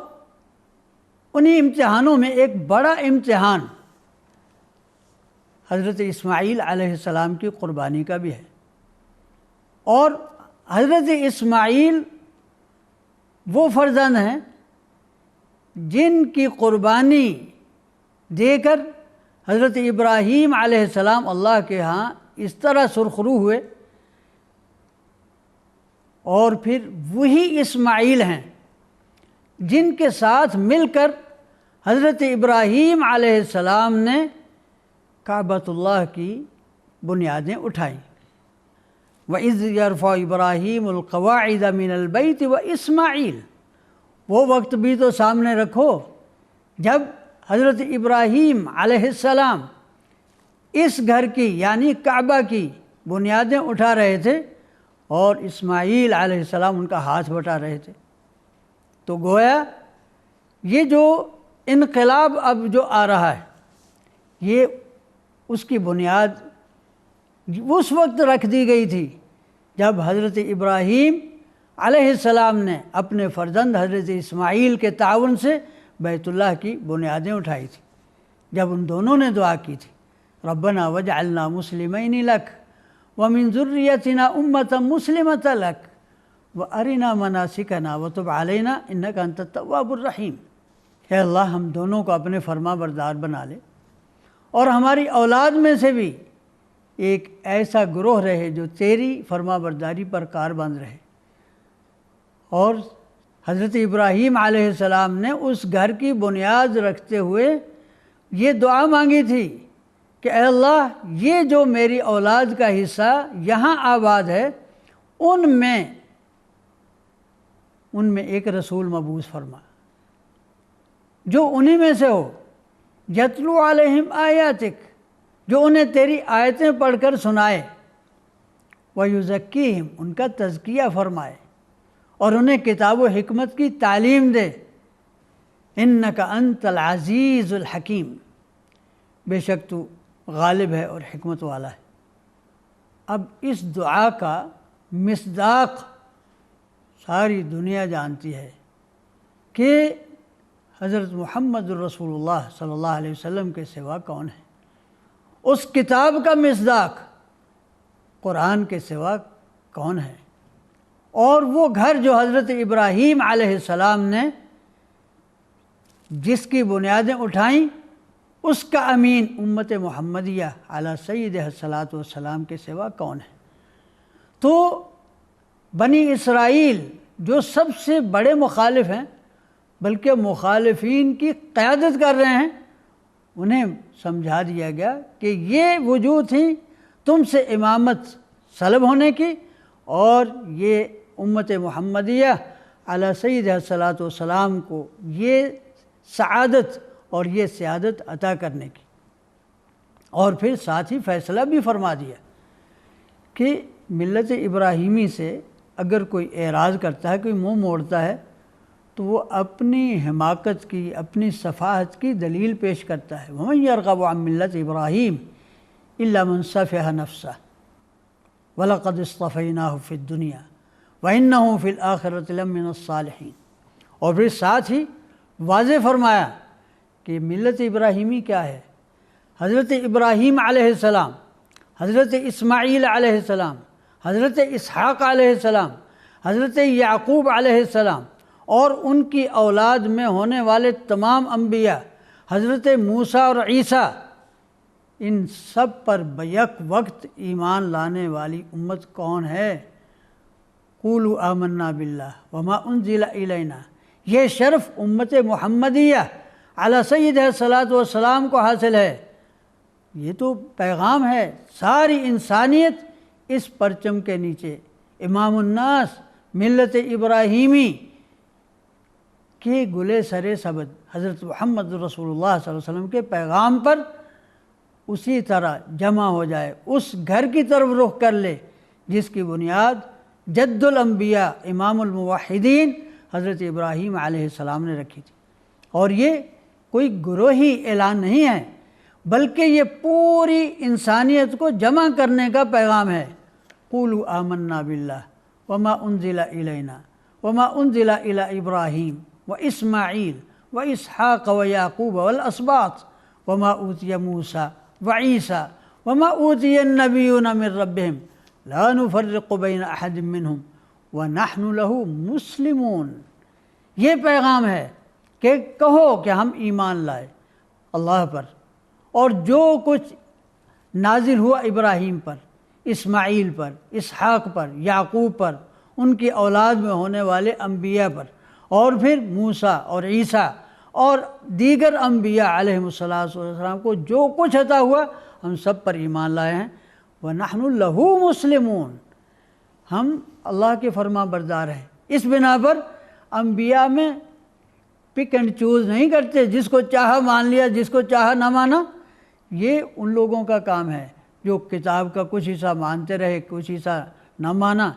انہی امتحانوں میں ایک بڑا امتحان حضرت اسماعیل علیہ السلام کی قربانی کا بھی ہے۔ اور حضرت اسماعیل وہ فرزند ہیں جن کی قربانی دے کر حضرت ابراہیم علیہ السلام اللہ کے ہاں اس طرح سرخرو ہوئے، اور پھر وہی اسماعیل ہیں جن کے ساتھ مل کر حضرت ابراہیم علیہ السلام نے کعبۃ اللہ کی بنیادیں اٹھائیں۔ وَإِذْ يَرْفَعُ إِبْرَاهِيمُ الْقَوَاعِدَ مِنَ الْبَيْتِ وَإِسْمَاعِيلُ، وہ وقت بھی تو سامنے رکھو جب حضرت ابراہیم علیہ السلام اس گھر کی یعنی کعبہ کی بنیادیں اٹھا رہے تھے، اور اسماعیل علیہ السلام ان کا ہاتھ بٹا رہے تھے۔ تو گویا یہ جو انقلاب اب جو آ رہا ہے، یہ اس کی بنیاد اس وقت رکھ دی گئی تھی جب حضرت ابراہیم علیہ السلام نے اپنے فرزند حضرت اسماعیل کے تعاون سے بیت اللہ کی بنیادیں اٹھائی تھی، جب ان دونوں نے دعا کی تھی، ربنا وجعلنا مسلمین لک ومن ذریتنا امۃ مسلمۃ لک وارنا مناسکنا وتب علینا انک انت التواب الرحیم۔ اے اللہ، ہم دونوں کو اپنے فرما بردار بنا لے، اور ہماری اولاد میں سے بھی ایک ایسا گروہ رہے جو تیری فرما برداری پر کاربند رہے۔ اور حضرت ابراہیم علیہ السلام نے اس گھر کی بنیاد رکھتے ہوئے یہ دعا مانگی تھی کہ اے اللہ یہ جو میری اولاد کا حصہ یہاں آباد ہے ان میں ایک رسول مبعوث فرما جو انہی میں سے ہو، یتلو علیہم آیاتک، جو انہیں تیری آیتیں پڑھ کر سنائے، ویزکیہم، ان کا تزکیہ فرمائے اور انہیں کتاب و حکمت کی تعلیم دے۔ انک انت العزیز الحکیم، بے شک تو غالب ہے اور حکمت والا ہے۔ اب اس دعا کا مصداق ساری دنیا جانتی ہے کہ حضرت محمد الرسول اللہ صلی اللہ علیہ وسلم کے سوا کون ہے۔ اس کتاب کا مصداق قرآن کے سوا کون ہے، اور وہ گھر جو حضرت ابراہیم علیہ السلام نے جس کی بنیادیں اٹھائیں اس کا امین امت محمدیہ علی سیدہ الصلاۃ والسلام کے سوا کون ہے۔ تو بنی اسرائیل جو سب سے بڑے مخالف ہیں، بلکہ مخالفین کی قیادت کر رہے ہیں، انہیں سمجھا دیا گیا کہ یہ وجوہ تھی تم سے امامت سلب ہونے کی، اور یہ امت محمدیہ علی سیدہ الصلاۃ والسلام کو یہ سعادت اور یہ سیادت عطا کرنے کی۔ اور پھر ساتھ ہی فیصلہ بھی فرما دیا کہ ملت ابراہیمی سے اگر کوئی اعراض کرتا ہے، کوئی منہ موڑتا ہے، تو وہ اپنی حماقت کی، اپنی سفاہت کی دلیل پیش کرتا ہے۔ وَمَن يَرْغَبُ عَن مِّلَّةِ إِبْرَاهِيمَ إِلَّا مَن سَفِهَ نَفْسَهُ وَلَقَدِ اصْطَفَيْنَاهُ فِي الدُّنْيَا وَإِنَّهُ فِي الْآخِرَةِ لَمِنَ الصَّالِحِينَ۔ اور پھر ساتھ ہی واضح فرمایا کہ ملت ابراہیمی کیا ہے۔ حضرت ابراہیم علیہ السلام، حضرت اسماعیل علیہ السلام، حضرت اسحاق علیہ السلام، حضرت یعقوب علیہ السلام اور ان کی اولاد میں ہونے والے تمام انبیاء، حضرت موسیٰ اور عیسیٰ، ان سب پر بیک وقت ایمان لانے والی امت کون ہے؟ قولوا آمنا باللہ وما انزل الینا، یہ شرف امت محمدیہ علی سیدہ الصلاۃ والسلام کو حاصل ہے۔ یہ تو پیغام ہے، ساری انسانیت اس پرچم کے نیچے امام الناس ملت ابراہیمی کے گلے سرے سبد حضرت محمد رسول اللہ صلی اللہ علیہ وسلم کے پیغام پر اسی طرح جمع ہو جائے، اس گھر کی طرف رخ کر لے جس کی بنیاد جد الانبیاء امام الموحدین حضرت ابراہیم علیہ السلام نے رکھی تھی۔ اور یہ کوئی گروہی اعلان نہیں ہے، بلکہ یہ پوری انسانیت کو جمع کرنے کا پیغام ہے۔ قولوا آمنا باللہ وما انزل الینا وما انزل الی ابراہیم واسماعیل واسحاق ویعقوب والاسباط وما اوتی موسیٰ وعیسیٰ وما اوتی النبیون من ربہم لا نفرق بین احد منہم ونحن لہ مسلمون۔ یہ پیغام ہے کہ کہو کہ ہم ایمان لائے اللہ پر، اور جو کچھ نازل ہوا ابراہیم پر، اسماعیل پر، اسحاق پر، یعقوب پر، ان کی اولاد میں ہونے والے انبیاء پر، اور پھر موسیٰ اور عیسیٰ اور دیگر انبیاء علیہم السلام کو جو کچھ عطا ہوا ہم سب پر ایمان لائے ہیں۔ وَنَحْنُ لَهُ مُسْلِمُونَ، ہم اللہ کے فرما بردار ہیں۔ اس بنا پر انبیاء میں پک اینڈ چوز نہیں کرتے، جس کو چاہا مان لیا، جس کو چاہا نہ مانا۔ یہ ان لوگوں کا کام ہے جو کتاب کا کچھ حصہ مانتے رہے، کچھ حصہ نہ مانا،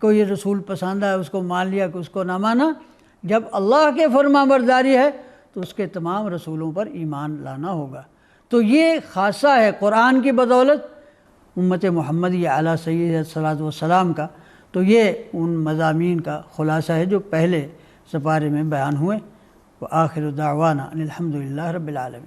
کوئی رسول پسند ہے اس کو مان لیا، اس کو نہ مانا۔ جب اللہ کے فرما برداری ہے تو اس کے تمام رسولوں پر ایمان لانا ہوگا۔ تو یہ خاصہ ہے قرآن کی بدولت امت محمدی علی سیدہ الصلاۃ والسلام کا۔ تو یہ ان مضامین کا خلاصہ ہے جو پہلے سپارے میں بیان ہوئے۔ وآخر دعوانا ان الحمد للہ رب العالمین۔